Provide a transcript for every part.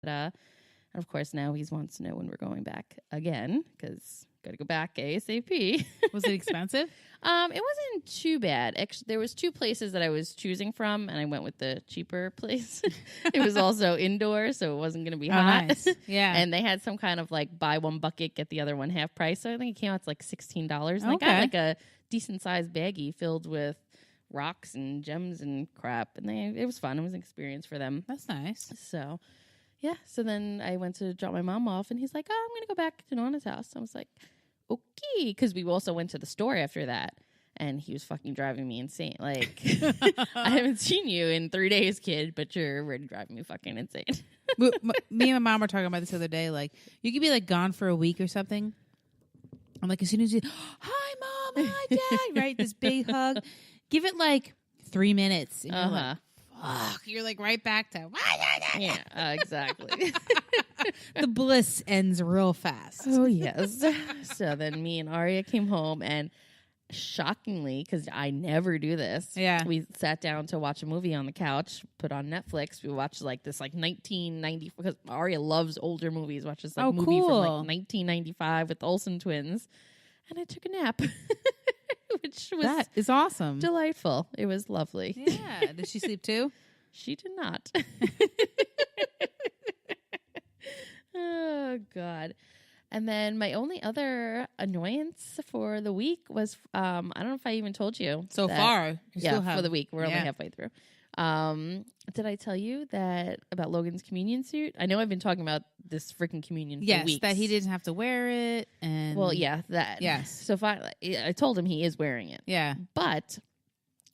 And of course, now he wants to know when we're going back again because got to go back ASAP. Was it expensive? It wasn't too bad. Actually, there was 2 places that I was choosing from, and I went with the cheaper place. It was also indoor, so it wasn't going to be hot. Nice. Yeah. And they had some kind of like buy one bucket, get the other one half price. So I think it came out to like $16. And I got like a decent sized baggie filled with rocks and gems and crap. And it was fun. It was an experience for them. That's nice. So, yeah. So then I went to drop my mom off, and he's like, "Oh, I'm going to go back to Nana's house." I was like, okay. Because we also went to the store after that. And he was fucking driving me insane. Like, I haven't seen you in 3 days, kid, but you're already driving me fucking insane. Me and my mom were talking about this the other day. Like, you could be like gone for a week or something. I'm like, as soon as you, hi, Mom, hi, Dad, right? This big hug. Give it like 3 minutes. And you're like, fuck. You're like right back to, yeah, exactly. The bliss ends real fast. Oh, yes. So then me and Aria came home, and shockingly, because I never do this, we sat down to watch a movie on the couch, put on Netflix. We watched like this like 1990, because Aria loves older movies, watched this like movie from like 1995 with the Olsen twins, and I took a nap. Which was that is awesome. Delightful. It was lovely. Yeah. Did she sleep too? She did not. Oh, God. And then my only other annoyance for the week was, I don't know if I even told you. So far. For the week. We're only halfway through. Did I tell you that about Logan's communion suit? I know I've been talking about this freaking communion for weeks. That he didn't have to wear it. And well, yeah, that. Yes. So I told him he is wearing it. Yeah. But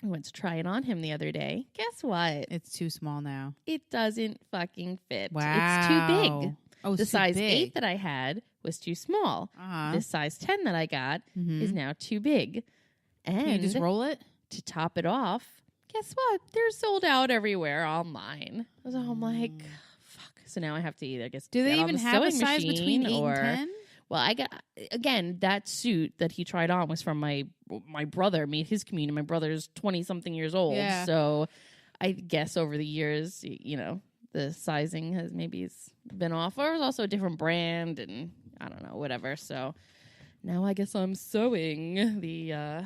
I went to try it on him the other day. Guess what? It's too small now. It doesn't fucking fit. Wow. It's too big. Oh, the size 8 that I had was too small. The size 10 that I got is now too big. And can you just roll it? To top it off, guess what? They're sold out everywhere online. So I'm like, fuck. So now I have to either do they even have a size between 8 and 10? Well, I got, again, that suit that he tried on was from my brother, made his communion. My brother's 20-something years old. Yeah. So I guess over the years, you know, the sizing has maybe been off, or it was also a different brand, and I don't know, whatever. So now I guess I'm sewing the,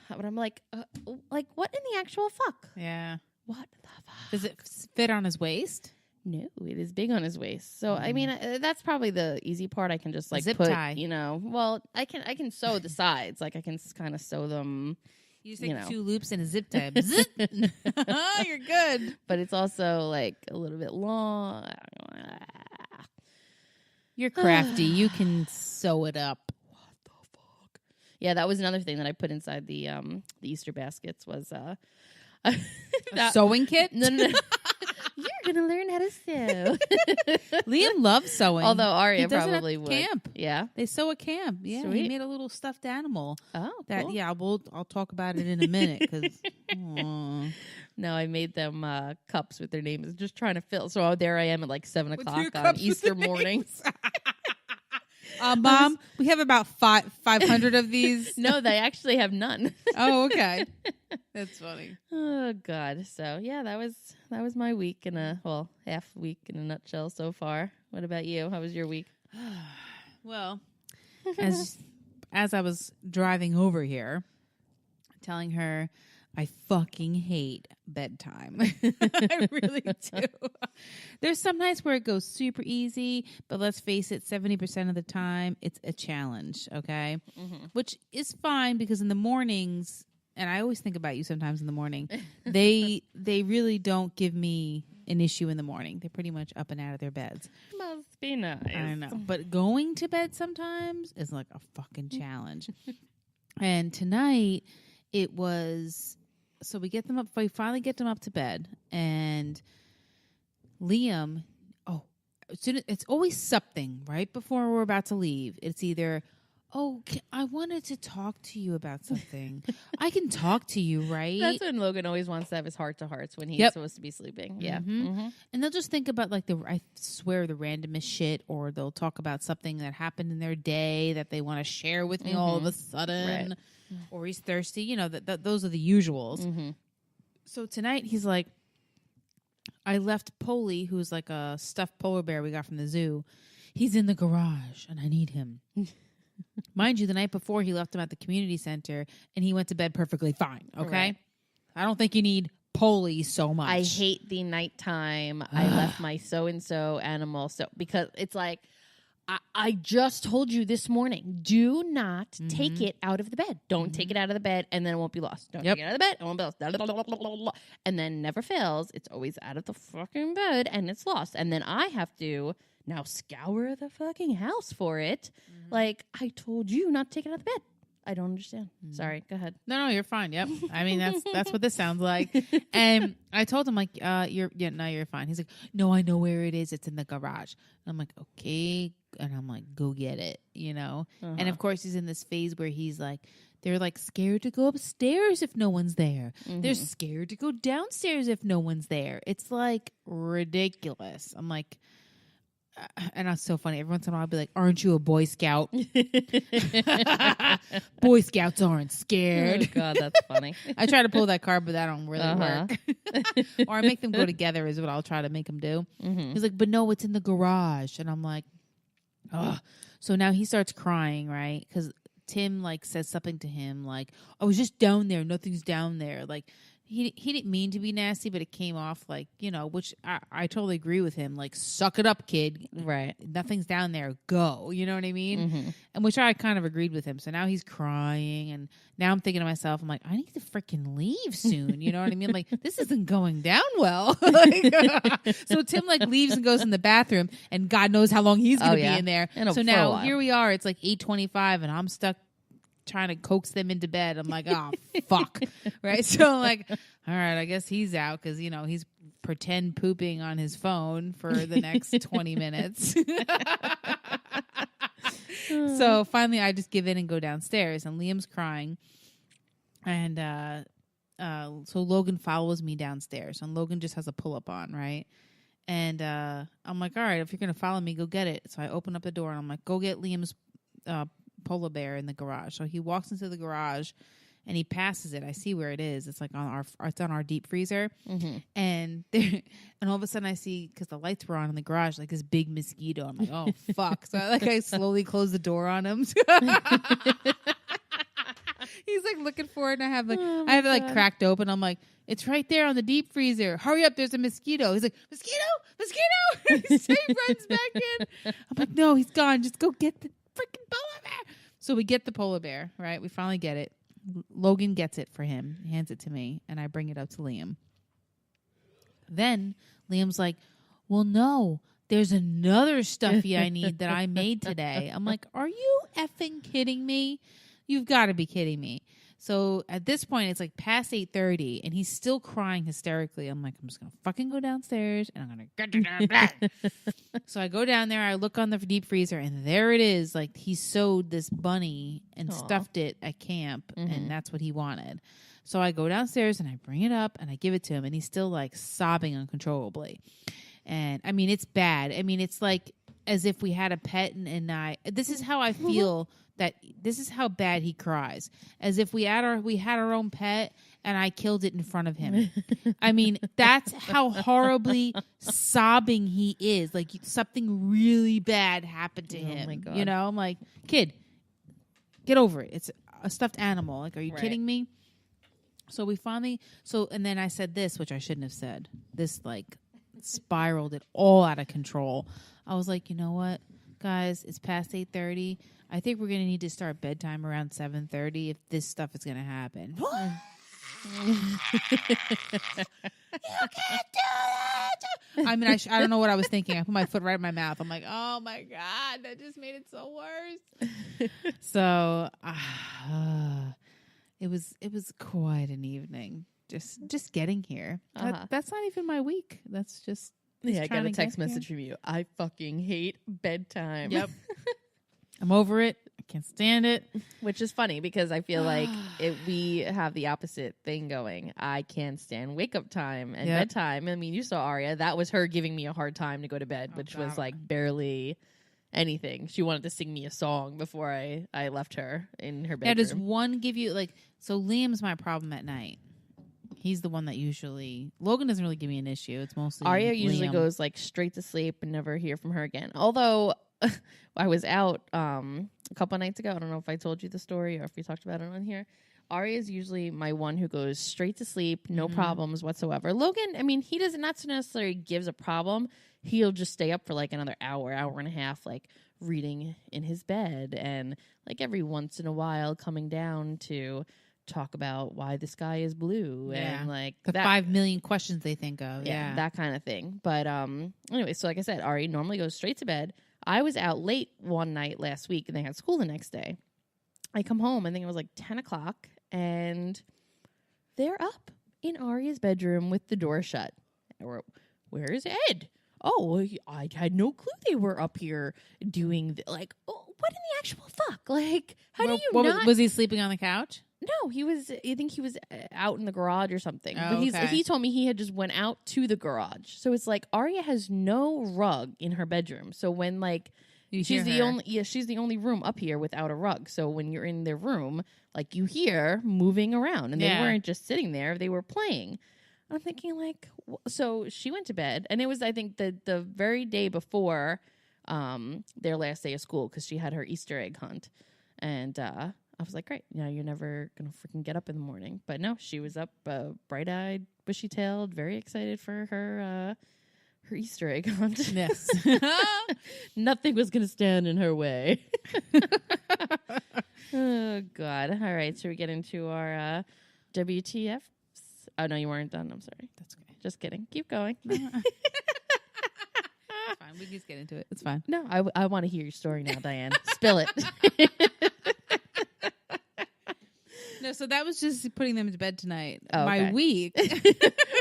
but I'm like what in the actual fuck? Yeah. What the fuck? Does it fit on his waist? No, it is big on his waist. So I mean, that's probably the easy part. I can just like zip put, tie. you know. Well, I can sew the sides. Like I can kind of sew them. You just take 2 loops and a zip tie. You're good. But it's also like a little bit long. You're crafty. You can sew it up. What the fuck? Yeah, that was another thing that I put inside the Easter baskets was a sewing kit. No. You're gonna learn how to sew. Liam loves sewing. Although Aria he does probably it at would. Camp. Yeah, they sew at camp. Yeah, Sweet. He made a little stuffed animal. Oh, that cool. Yeah, I'll talk about it in a minute because. No, I made them cups with their names, just trying to fill. So there I am at like 7 o'clock on Easter morning. Mom, we have about 500 of these. No, they actually have none. Oh, okay. That's funny. Oh God. So yeah, that was my week half week in a nutshell so far. What about you? How was your week? Well, as I was driving over here, telling her I fucking hate bedtime. I really do. There's some nights where it goes super easy, but let's face it, 70% of the time it's a challenge, okay? Mm-hmm. Which is fine because in the mornings, and I always think about you sometimes in the morning, they really don't give me an issue in the morning. They're pretty much up and out of their beds. Must be nice. I don't know. But going to bed sometimes is like a fucking challenge. And tonight it was... So we finally get them up to bed, and Liam, it's always something right before we're about to leave. It's either, I wanted to talk to you about something. I can talk to you, right? That's when Logan always wants to have his heart-to-hearts when he's supposed to be sleeping. Yeah. Mm-hmm. Mm-hmm. And they'll just think about like I swear the randomest shit, or they'll talk about something that happened in their day that they want to share with me all of a sudden. Right. Or he's thirsty, you know, those are the usuals. Mm-hmm. So tonight he's like, I left Polly, who's like a stuffed polar bear we got from the zoo. He's in the garage, and I need him. Mind you, the night before, he left him at the community center, and he went to bed perfectly fine, okay? Right. I don't think you need Polly so much. I hate the nighttime. I left my so-and-so animal. Because it's like, I just told you this morning, do not take it out of the bed. Don't take it out of the bed, and then it won't be lost. Don't take it out of the bed, it won't be lost. And then never fails. It's always out of the fucking bed, and it's lost. And then I have to now scour the fucking house for it. Like, I told you not to take it out of the bed. I don't understand. Sorry, go ahead. No, you're fine. Yep. I mean, that's what this sounds like. And I told him, like, you're fine. He's like, no, I know where it is. It's in the garage. And I'm like, okay. And I'm like, go get it, you know? And of course, he's in this phase where he's like, they're like scared to go upstairs if no one's there. They're scared to go downstairs if no one's there. It's like ridiculous. I'm like, and that's so funny. Every once in a while I'll be like, aren't you a Boy Scout? Boy Scouts aren't scared. Oh, God, that's funny. I try to pull that card, but that don't really work. Or I make them go together is what I'll try to make them do. He's like, but no, it's in the garage. And I'm like, ugh. So now he starts crying, right? Because Tim like says something to him like, I was just down there. Nothing's down there. Like, he didn't mean to be nasty, but it came off like, you know, which I totally agree with him. Like, suck it up, kid. Right. Nothing's down there. Go. You know what I mean? And which I kind of agreed with him. So now he's crying. And now I'm thinking to myself, I'm like, I need to freaking leave soon. You know what I mean? Like, this isn't going down well. So Tim like leaves and goes in the bathroom. And God knows how long he's going to be in there. So now here we are. It's like 8:25 and I'm stuck trying to coax them into bed. I'm like, oh, fuck. Right? So I'm like, all right, I guess he's out because, you know, he's pretend pooping on his phone for the next 20 minutes. So finally I just give in and go downstairs and Liam's crying. And so Logan follows me downstairs and Logan just has a pull-up on, right? And I'm like, all right, if you're going to follow me, go get it. So I open up the door and I'm like, go get Liam's polar bear in the garage. So he walks into the garage and he passes it. I see where it is. It's like it's on our deep freezer. And all of a sudden I see, because the lights were on in the garage, like this big mosquito. I'm like, oh fuck. So I slowly close the door on him. He's like looking for it and I have it cracked open. I'm like, it's right there on the deep freezer. Hurry up, there's a mosquito. He's like, mosquito. So he runs back in. I'm like, no, he's gone. Just go get the freaking polar bear. So we get the polar bear, right? We finally get it. Logan gets it for him, hands it to me, and I bring it up to Liam. Then Liam's like, well, no, there's another stuffy I need that I made today. I'm like, are you effing kidding me? You've got to be kidding me. So at this point, it's like past 8:30, and he's still crying hysterically. I'm like, I'm just going to fucking go downstairs, and I'm going to get to down bed. So I go down there, I look on the deep freezer, and there it is. Like, he sewed this bunny and stuffed it at camp, and that's what he wanted. So I go downstairs, and I bring it up, and I give it to him, and he's still, like, sobbing uncontrollably. And, I mean, it's bad. I mean, it's like as if we had a pet, and this is how I feel that this is how bad he cries, as if we had our own pet and I killed it in front of him. I mean, that's how horribly sobbing he is. Like something really bad happened to him. My God. You know, I'm like, kid, get over it. It's a stuffed animal. Like, are you kidding me? So and then I said this, which I shouldn't have said. This like spiraled it all out of control. I was like, you know what, guys, it's past 8:30. I think we're going to need to start bedtime around 7:30 if this stuff is going to happen. You can't do that. I mean, I don't know what I was thinking. I put my foot right in my mouth. I'm like, oh my God, that just made it so worse. So it was quite an evening. Just getting here. That's not even my week. That's just I got a text message from you. I fucking hate bedtime. Yep. I'm over it. I can't stand it. Which is funny because I feel like we have the opposite thing going. I can't stand wake up time and bedtime. I mean, you saw Aria. That was her giving me a hard time to go to bed, which was like barely anything. She wanted to sing me a song before I left her in her bedroom. Now, does one give you like, so Liam's my problem at night. He's the one that usually... Logan doesn't really give me an issue. It's mostly Arya usually Liam. goes like straight to sleep and never hear from her again. Although I was out a couple nights ago. I don't know if I told you the story or if we talked about it on here. Arya is usually my one who goes straight to sleep, no problems whatsoever. Logan, I mean, he doesn't not necessarily gives a problem. He'll just stay up for like another hour and a half, like reading in his bed, and like every once in a while coming down to talk about why the sky is blue and like the 5 million questions they think of. Yeah, that kind of thing. But anyway, so like I said, Ari normally goes straight to bed. I was out late one night last week and they had school the next day. I come home, I think it was like 10 o'clock, and they're up in Arya's bedroom with the door shut. Where is Ed? Oh, I had no clue they were up here doing like, oh, what in the actual fuck? Like, how do you not? Was he sleeping on the couch? No, he was. I think he was out in the garage or something. Oh, but he told me he had just went out to the garage. So it's like Arya has no rug in her bedroom. So when like she's the only room up here without a rug. So when you're in their room, like you hear moving around, and they weren't just sitting there; they were playing. I'm thinking like, so she went to bed, and it was I think the very day before their last day of school because she had her Easter egg hunt, and I was like, great, you're never gonna freaking get up in the morning. But no, she was up, bright-eyed, bushy-tailed, very excited for her Easter egg hunt. Yes, nothing was gonna stand in her way. Oh God! All right, so we get into our WTF. Oh, no, you weren't done. I'm sorry. That's okay. Just kidding. Keep going. It's fine. We can just get into it. It's fine. No, I want to hear your story now, Diane. Spill it. No, so that was just putting them to bed tonight. Oh, okay. My week.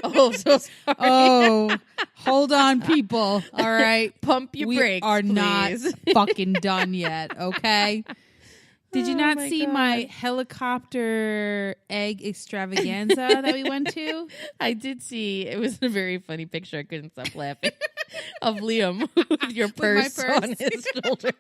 Oh, so sorry. Oh, hold on, people. All right. Pump your brakes, We are please. not fucking done yet, okay? Did you not see my helicopter egg extravaganza that we went to? I did see. It was a very funny picture. I couldn't stop laughing. Of Liam with your purse on his shoulder.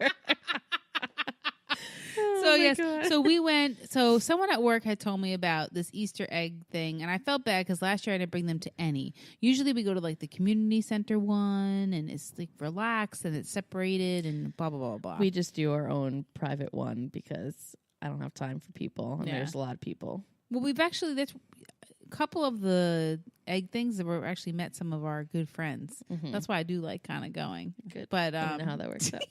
So yes, God. So we went. So someone at work had told me about this Easter egg thing, and I felt bad because last year I didn't bring them to any. Usually we go to like the community center one, and it's like relaxed and it's separated and blah blah blah blah. We just do our own private one because I don't have time for people, and there's a lot of people. Well, we've actually there's a couple of the egg things that we've actually met some of our good friends. Mm-hmm. That's why I do like kind of going. Good, but I don't know how that works out.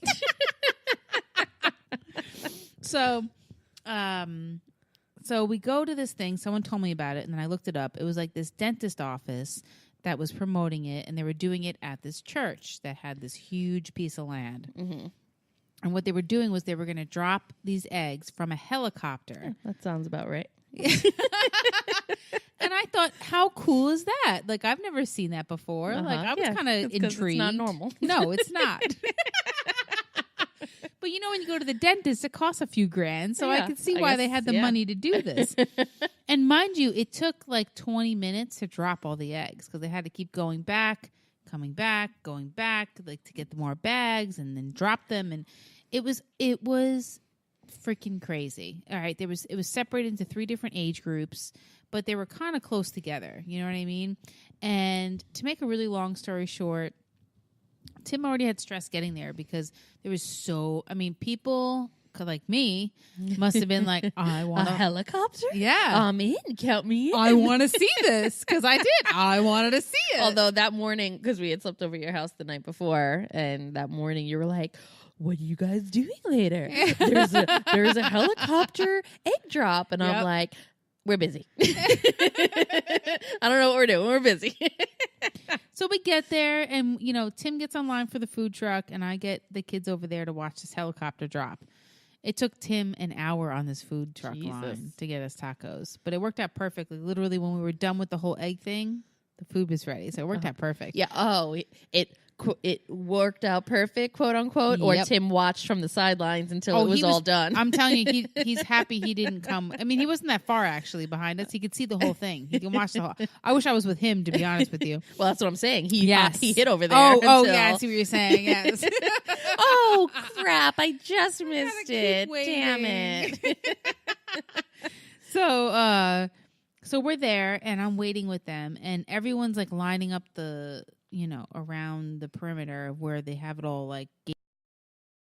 So we go to this thing. Someone told me about it, and then I looked it up. It was like this dentist office that was promoting it, and they were doing it at this church that had this huge piece of land. Mm-hmm. And what they were doing was they were going to drop these eggs from a helicopter. Yeah, that sounds about right. And I thought, how cool is that? Like, I've never seen that before. Like, I was kind of intrigued. It's not normal. No, it's not. But you know, when you go to the dentist, it costs a few grand. So I could see why they had the money to do this. And mind you, it took like 20 minutes to drop all the eggs because they had to keep going back, coming back, going back, like to get more bags and then drop them. And it was freaking crazy. All right. It was separated into 3 different age groups, but they were kind of close together. You know what I mean? And to make a really long story short, Tim already had stress getting there because there was people like me must have been like, I want a helicopter. Yeah, I'm in. Count me in. I want to see this because I did. I wanted to see it. Although that morning, because we had slept over your house the night before, and that morning you were like, "What are you guys doing later?" There's a helicopter egg drop, and I'm like, we're busy. I don't know what we're doing. We're busy. So we get there, and Tim gets online for the food truck, and I get the kids over there to watch this helicopter drop. It took Tim an hour on this food truck line to get us tacos, but it worked out perfectly. Literally, when we were done with the whole egg thing, the food was ready, so it worked out perfect. Yeah. Oh, it worked out perfect, quote unquote, or Tim watched from the sidelines until it was all done. I'm telling you, he's happy he didn't come. I mean, he wasn't that far actually behind us. He could see the whole thing. He can watch the whole. I wish I was with him, to be honest with you. Well, that's what I'm saying. He hit over there. Oh, yeah, I see what you're saying. Yes. Oh crap! I just missed it. Damn it. So we're there, and I'm waiting with them, and everyone's like lining up around the perimeter of where they have it all like